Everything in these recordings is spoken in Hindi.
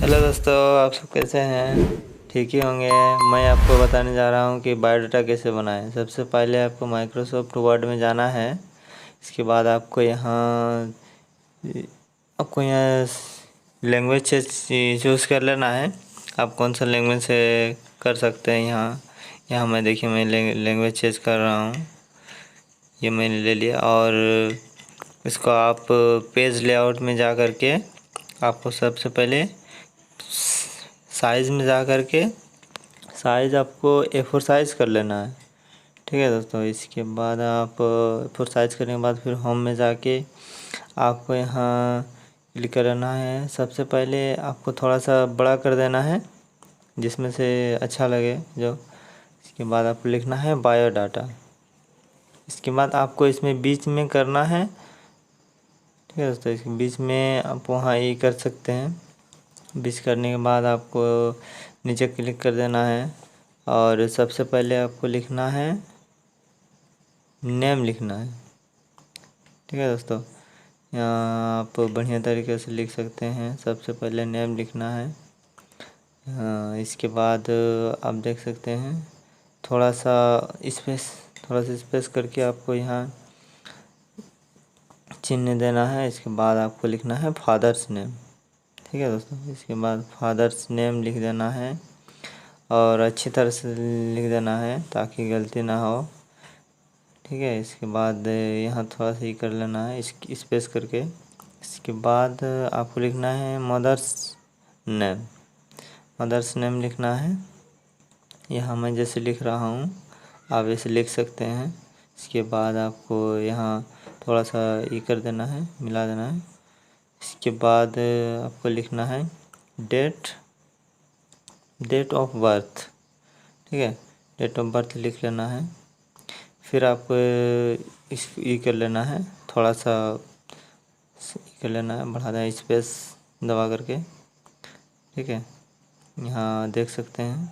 हेलो दोस्तों, आप सब कैसे हैं? ठीक ही होंगे। मैं आपको बताने जा रहा हूं कि बायोडाटा कैसे बनाएं। सबसे पहले आपको माइक्रोसॉफ्ट वर्ड में जाना है। इसके बाद आपको यहाँ लैंग्वेज चूज़ कर लेना है। आप कौन सा लैंग्वेज से कर सकते हैं। यहाँ यहाँ मैं देखिए, मैं लैंग्वेज चेंज कर रहा हूँ। ये मैंने ले लिया और इसको आप पेज लेआउट में जा कर के आपको सबसे पहले साइज़ में जा कर के साइज़ आपको A4 साइज़ कर लेना है। ठीक है दोस्तों, इसके बाद आप A4 साइज़ करने के बाद फिर होम में जाके आपको यहाँ क्लिक करना है। सबसे पहले आपको थोड़ा सा बड़ा कर देना है जिसमें से अच्छा लगे जो। इसके बाद आपको लिखना है बायोडाटा। इसके बाद आपको इसमें बीच में करना है। ठीक है दोस्तों, इसके बीच में आप वहाँ ये कर सकते हैं। बीच करने के बाद आपको नीचे क्लिक कर देना है और सबसे पहले आपको लिखना है नेम लिखना है। ठीक है दोस्तों, यहाँ आप बढ़िया तरीके से लिख सकते हैं। सबसे पहले नेम लिखना है। इसके बाद आप देख सकते हैं थोड़ा सा स्पेस करके आपको यहाँ चिन्ह देना है। इसके बाद आपको लिखना है फादर्स नेम। ठीक है दोस्तों, इसके बाद फादर्स नेम लिख देना है और अच्छी तरह से लिख देना है ताकि गलती ना हो। ठीक है, इसके बाद यहाँ थोड़ा सा ही कर लेना है स्पेस करके। इसके बाद आपको लिखना है मदर्स नेम लिखना है। यहाँ मैं जैसे लिख रहा हूँ आप ऐसे लिख सकते हैं। इसके बाद आपको यहाँ थोड़ा सा ये कर देना है, मिला देना है। इसके बाद आपको लिखना है डेट ऑफ बर्थ। ठीक है, डेट ऑफ बर्थ लिख लेना है। फिर आपको इस ये कर लेना है, थोड़ा सा कर लेना है, बढ़ा देना स्पेस दबा करके। ठीक है, यहाँ देख सकते हैं।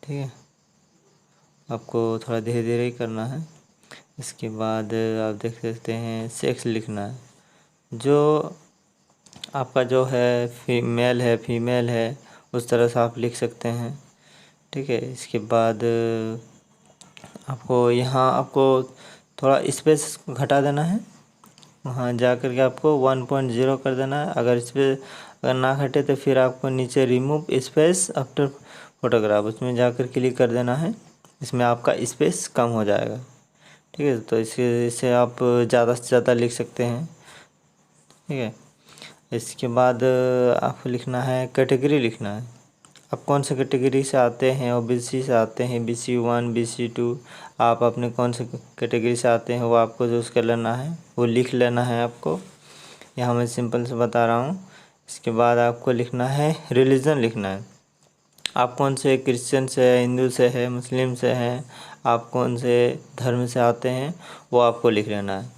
ठीक है, आपको थोड़ा धीरे धीरे ही करना है। इसके बाद आप देख सकते हैं सेक्स लिखना है। जो आपका जो है मेल है फीमेल है उस तरह से आप लिख सकते हैं। ठीक है, इसके बाद आपको थोड़ा स्पेस घटा देना है। वहाँ जा कर के आपको 1.0 कर देना है। अगर ना घटे तो फिर आपको नीचे रिमूव स्पेस आफ्टर फोटोग्राफ उसमें जाकर क्लिक कर देना है। इसमें आपका स्पेस कम हो जाएगा। ठीक है, तो इससे आप ज़्यादा से ज़्यादा लिख सकते हैं। ठीक है, इसके बाद आपको लिखना है कैटेगरी लिखना है। आप कौन से कैटेगरी से आते हैं, OBC से आते हैं, BC1 BC2, आप अपने कौन से कैटेगरी से आते हैं वो आपको चूज़ कर लेना है, वो लिख लेना है आपको। यहाँ मैं सिंपल से बता रहा हूँ। इसके बाद आपको लिखना है रिलीजन लिखना है। आप कौन से क्रिश्चियन से है, हिंदू से है, मुस्लिम से हैं, आप कौन से धर्म से आते हैं वो आपको लिख लेना है।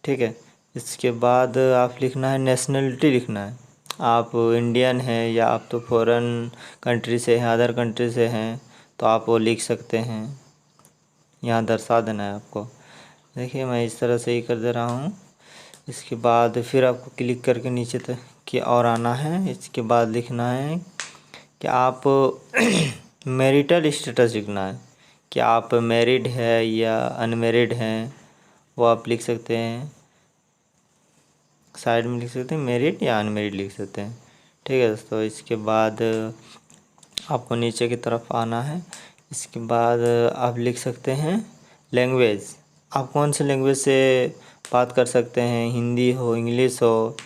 ठीक है, इसके बाद आप लिखना है नेशनलिटी लिखना है। आप इंडियन हैं या आप तो फॉरेन कंट्री से हैं, अदर कंट्री से हैं तो आप वो लिख सकते हैं। यहाँ दर्शा देना है आपको। देखिए मैं इस तरह से ही कर दे रहा हूँ। इसके बाद फिर आपको क्लिक करके नीचे तक की और आना है। इसके बाद लिखना है कि आप मैरिटल स्टेटस लिखना है कि आप मैरिड है या अनमैरिड हैं, वो आप लिख सकते हैं। साइड में लिख सकते हैं मैरिड या अनमैरिड लिख सकते हैं। ठीक है दोस्तों, इसके बाद आपको नीचे की तरफ आना है। इसके बाद आप लिख सकते हैं लैंग्वेज। आप कौन से लैंग्वेज से बात कर सकते हैं, हिंदी हो, इंग्लिश हो,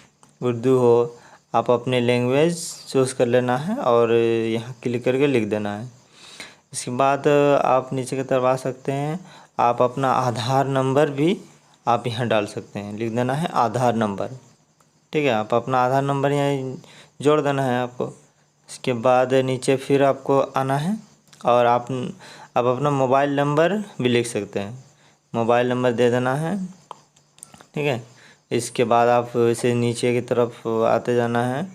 उर्दू हो, आप अपने लैंग्वेज चूज़ कर लेना है और यहाँ क्लिक करके लिख देना है। इसके बाद आप नीचे की तरफ आ सकते हैं। आप अपना आधार नंबर भी आप यहाँ डाल सकते हैं, लिख देना है आधार नंबर। ठीक है, आप अपना आधार नंबर यहाँ जोड़ देना है आपको। इसके बाद नीचे फिर आपको आना है और आप अपना मोबाइल नंबर भी लिख सकते हैं, मोबाइल नंबर दे देना है। ठीक है, इसके बाद आप इसे नीचे की तरफ आते जाना है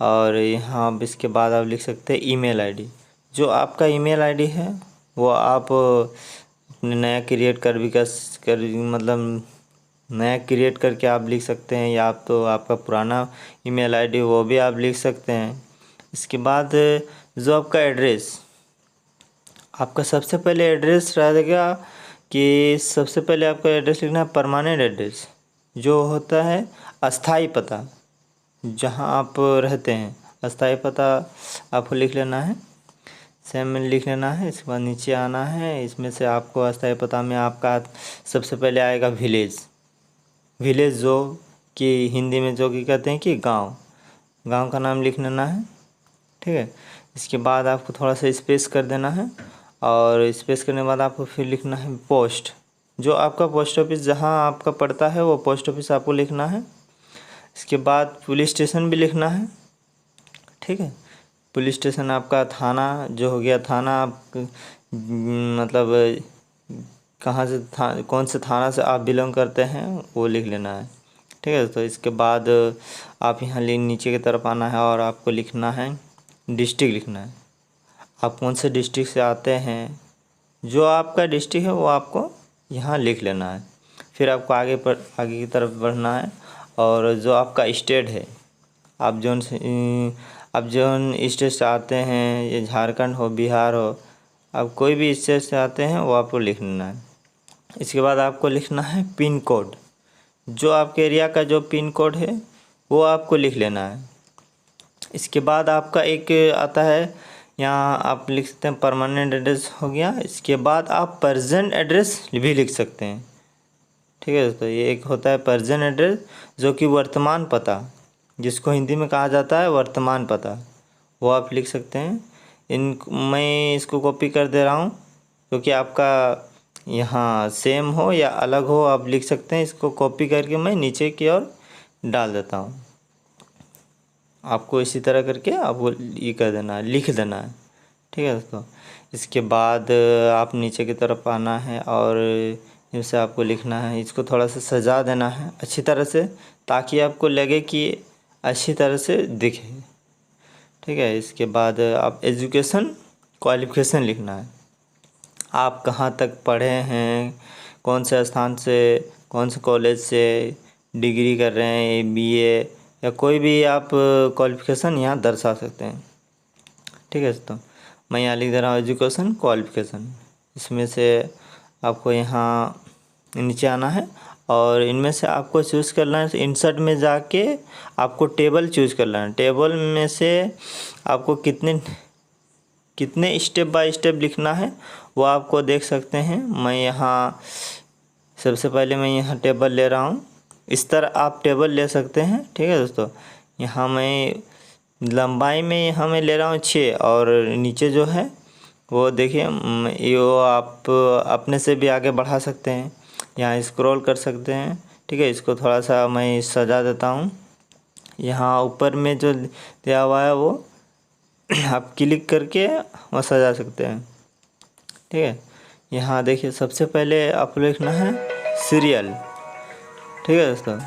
और यहाँ इसके बाद आप लिख सकते हैं ईमेल आईडी। जो आपका ईमेल आईडी है वो आप अपने नया क्रिएट कर मतलब नया क्रिएट करके आप लिख सकते हैं, या आप तो आपका पुराना ईमेल आईडी वो भी आप लिख सकते हैं। इसके बाद जो आपका एड्रेस, आपका सबसे पहले एड्रेस रहेगा कि सबसे पहले आपको एड्रेस लिखना है परमानेंट एड्रेस, जो होता है अस्थाई पता, जहाँ आप रहते हैं अस्थाई पता आपको लिख लेना है, सेम में लिख लेना है। इसके बाद नीचे आना है, इसमें से आपको अस्थाई पता में आपका सबसे पहले आएगा विलेज, विलेज जो कि हिंदी में जो कि कहते हैं कि गांव, गांव का नाम लिख लेना है। ठीक है, इसके बाद आपको थोड़ा सा स्पेस कर देना है, और स्पेस करने के बाद आपको फिर लिखना है पोस्ट, जो आपका पोस्ट ऑफिस जहाँ आपका पड़ता है वो पोस्ट ऑफिस आपको लिखना है। इसके बाद पुलिस स्टेशन भी लिखना है। ठीक है, पुलिस स्टेशन आपका थाना जो हो गया, थाना आप मतलब कहाँ से कौन से थाना से आप बिलोंग करते हैं वो लिख लेना है। ठीक है, तो इसके बाद आप यहाँ नीचे की तरफ आना है और आपको लिखना है डिस्ट्रिक्ट लिखना है, आप कौन से डिस्ट्रिक्ट से आते हैं, जो आपका डिस्ट्रिक्ट है वो आपको यहाँ लिख लेना है। फिर आपको आगे की तरफ बढ़ना है, और जो आपका स्टेट है, आप जोन स्टेट से आते हैं, ये झारखंड हो, बिहार हो, आप कोई भी स्टेट से आते हैं वो आपको लिख लेना है। इसके बाद आपको लिखना है पिन कोड, जो आपके एरिया का जो पिन कोड है वो आपको लिख लेना है। इसके बाद आपका एक आता है, यहाँ आप लिख सकते हैं परमानेंट एड्रेस हो गया। इसके बाद आप प्रेजेंट एड्रेस भी लिख सकते हैं। ठीक है दोस्तों, ये एक होता है प्रेजेंट एड्रेस, जो कि वर्तमान पता, जिसको हिंदी में कहा जाता है वर्तमान पता, वो आप लिख सकते हैं। मैं इसको कॉपी कर दे रहा हूँ, क्योंकि आपका यहाँ सेम हो या अलग हो आप लिख सकते हैं। इसको कॉपी करके मैं नीचे की ओर डाल देता हूँ। आपको इसी तरह करके आपको ये कर देना है, लिख देना है। ठीक है दोस्तों, इसके बाद आप नीचे की तरफ आना है, और इसे आपको लिखना है, इसको थोड़ा सा सजा देना है अच्छी तरह से, ताकि आपको लगे कि अच्छी तरह से दिखे। ठीक है, इसके बाद आप एजुकेशन क्वालिफ़िकेशन लिखना है, आप कहाँ तक पढ़े हैं, कौन से स्थान से, कौन से कॉलेज से डिग्री कर रहे हैं, बीए या कोई भी आप क्वालिफ़िकेशन यहाँ दर्शा सकते हैं। ठीक है दोस्तों, मैं यहाँ लिख दे रहा हूँ एजुकेशन क्वालिफ़िकेशन। इसमें से आपको यहाँ नीचे आना है, और इनमें से आपको चूज़ करना है, इंसर्ट में जाके आपको टेबल चूज़ करना है। टेबल में से आपको कितने स्टेप बाय स्टेप लिखना है वो आपको देख सकते हैं। मैं यहाँ सबसे पहले मैं यहाँ टेबल ले रहा हूँ, इस तरह आप टेबल ले सकते हैं। ठीक है दोस्तों, यहाँ मैं लंबाई में यहाँ मैं ले रहा हूँ 6, और नीचे जो है वो देखिए, ये आप अपने से भी आगे बढ़ा सकते हैं, यहाँ स्क्रॉल कर सकते हैं। ठीक है, इसको थोड़ा सा मैं सजा देता हूँ। यहाँ ऊपर में जो दिया हुआ है वो आप क्लिक करके वहाँ सजा सकते हैं। ठीक है, यहाँ देखिए सबसे पहले आपको लिखना है सीरियल। ठीक है दोस्तों,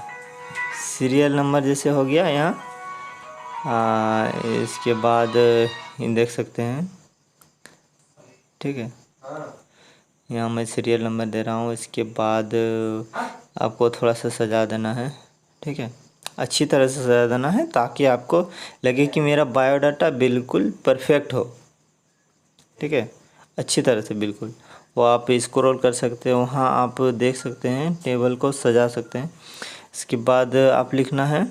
सीरियल नंबर जैसे हो गया यहाँ, इसके बाद देख सकते हैं। ठीक है, यहाँ मैं सीरियल नंबर दे रहा हूँ। इसके बाद आपको थोड़ा सा सजा देना है। ठीक है, अच्छी तरह से सजा देना है, ताकि आपको लगे कि मेरा बायोडाटा बिल्कुल परफेक्ट हो। ठीक है, अच्छी तरह से बिल्कुल, वो आप स्क्रॉल कर सकते हो, वहाँ आप देख सकते हैं, टेबल को सजा सकते हैं। इसके बाद आप लिखना है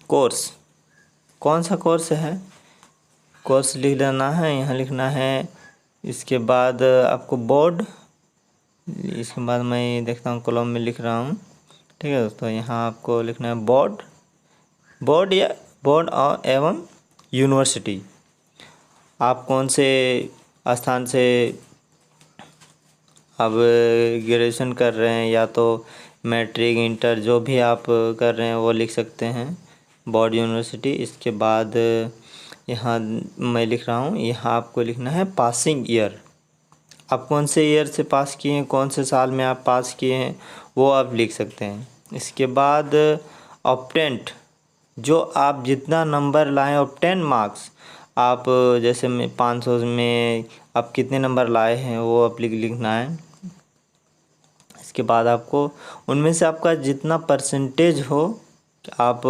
कोर्स, कौन सा कोर्स है, कोर्स लिख लेना है, यहाँ लिखना है। इसके बाद आपको बोर्ड, इसके बाद मैं देखता हूँ कॉलम में लिख रहा हूँ। ठीक है दोस्तों, यहाँ आपको लिखना है बोर्ड या बोर्ड और एवं यूनिवर्सिटी, आप कौन से स्थान से अब ग्रेजुएशन कर रहे हैं, या तो मैट्रिक इंटर जो भी आप कर रहे हैं वो लिख सकते हैं, बोर्ड यूनिवर्सिटी। इसके बाद यहाँ मैं लिख रहा हूँ, यहाँ आपको लिखना है पासिंग ईयर, आप कौन से ईयर से पास किए हैं, कौन से साल में आप पास किए हैं वो आप लिख सकते हैं। इसके बाद ऑप्टेंट, जो आप जितना नंबर लाएँ, ऑप्टेंट मार्क्स, आप जैसे में 500 में आप कितने नंबर लाए हैं वो आप लिखना है। इसके बाद आपको उनमें से आपका जितना परसेंटेज हो आप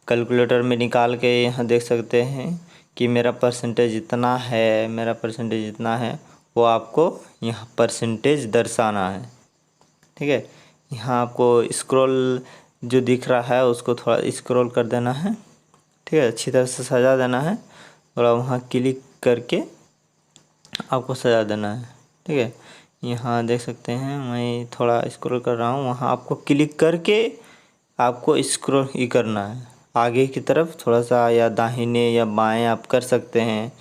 कैलकुलेटर में निकाल के यहाँ देख सकते हैं कि मेरा परसेंटेज इतना है, मेरा परसेंटेज इतना है, वो आपको यहाँ परसेंटेज दर्शाना है। ठीक है, यहाँ आपको स्क्रॉल जो दिख रहा है उसको थोड़ा स्क्रॉल कर देना है। ठीक है, अच्छी तरह से सजा देना है, थोड़ा वहाँ क्लिक करके आपको सजा देना है। ठीक है, यहाँ देख सकते हैं मैं थोड़ा स्क्रॉल कर रहा हूँ, वहाँ आपको क्लिक करके आपको स्क्रॉल ही करना है आगे की तरफ थोड़ा सा, या दाहिने या बाएं आप कर सकते हैं,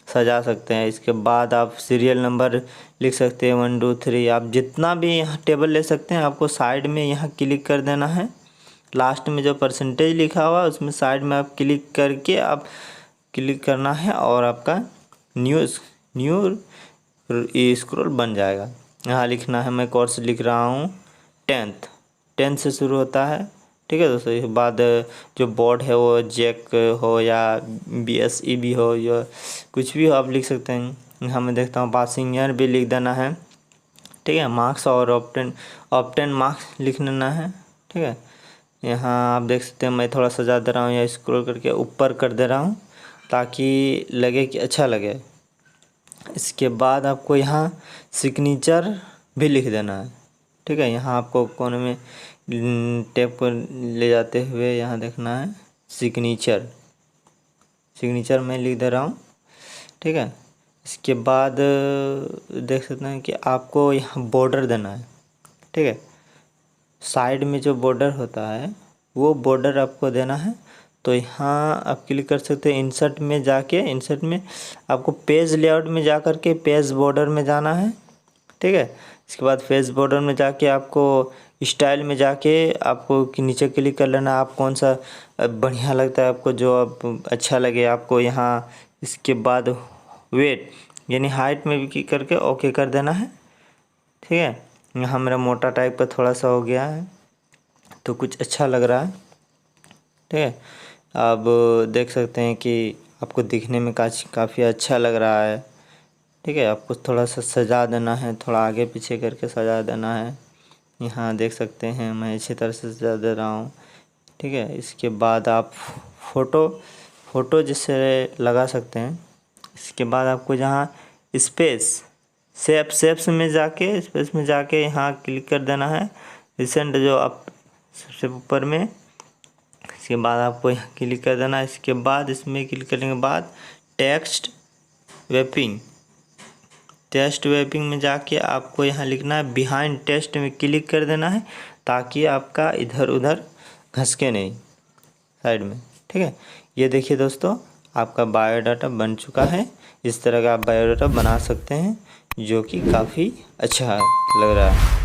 सजा सकते हैं। इसके बाद आप सीरियल नंबर लिख सकते हैं 1 2 3, आप जितना भी यहाँ टेबल ले सकते हैं। आपको साइड में यहाँ क्लिक कर देना है, लास्ट में जो परसेंटेज लिखा हुआ है उसमें साइड में आप क्लिक करके आप क्लिक करना है और आपका न्यू स्क्रॉल बन जाएगा। यहाँ लिखना है, मैं कोर्स लिख रहा हूँ 10th से शुरू होता है। ठीक है दोस्तों, इसके बाद जो बोर्ड है वो जैक हो या BSEB हो या कुछ भी हो आप लिख सकते हैं। यहाँ मैं देखता हूँ पासिंग ईयर भी लिख देना है। ठीक है, मार्क्स और ऑप्टेन मार्क्स लिख देना है। ठीक है, यहाँ आप देख सकते हैं मैं थोड़ा सजा दे रहा हूँ या स्क्रॉल करके ऊपर कर दे रहा हूँ ताकि लगे कि अच्छा लगे। इसके बाद आपको यहाँ सिग्नेचर भी लिख देना है। ठीक है, यहाँ आपको कोने में टेप को ले जाते हुए यहाँ देखना है सिग्नेचर मैं लिख दे रहा हूँ। ठीक है, इसके बाद देख सकते हैं कि आपको यहाँ बॉर्डर देना है। ठीक है, साइड में जो बॉर्डर होता है वो बॉर्डर आपको देना है। तो यहाँ आप क्लिक कर सकते हैं इंसर्ट में जाके, इंसर्ट में आपको पेज लेआउट में जा कर के पेज बॉर्डर में जाना है। ठीक है, इसके बाद पेज बॉर्डर में जाके आपको स्टाइल में जाके आपको नीचे क्लिक कर लेना, आप कौन सा बढ़िया लगता है आपको, जो आप अच्छा लगे आपको यहाँ। इसके बाद वेट यानी हाइट में भी क्लिक करके ओके कर देना है। ठीक है, यहाँ मेरा मोटा टाइप का थोड़ा सा हो गया है तो कुछ अच्छा लग रहा है। ठीक है, अब देख सकते हैं कि आपको दिखने में काफ़ी अच्छा लग रहा है। ठीक है, आपको थोड़ा सा सजा देना है, थोड़ा आगे पीछे करके सजा देना है। यहाँ देख सकते हैं मैं अच्छी तरह से सजा दे रहा हूँ। ठीक है, इसके बाद आप फ़ोटो जिससे लगा सकते हैं। इसके बाद आपको जहाँ शेप्स में जाके यहाँ क्लिक कर देना है रिसेंट जो आप सबसे ऊपर में। इसके बाद आपको यहाँ क्लिक कर देना है। इसके बाद इसमें क्लिक करने के बाद टेक्स्ट वेपिंग में जाके आपको यहाँ लिखना है बिहाइंड टेक्स्ट में क्लिक कर देना है ताकि आपका इधर उधर घसके नहीं साइड में। ठीक है, ये देखिए दोस्तों आपका बायोडाटा बन चुका है। इस तरह का आप बायोडाटा बना सकते हैं जो कि काफ़ी अच्छा लग रहा है।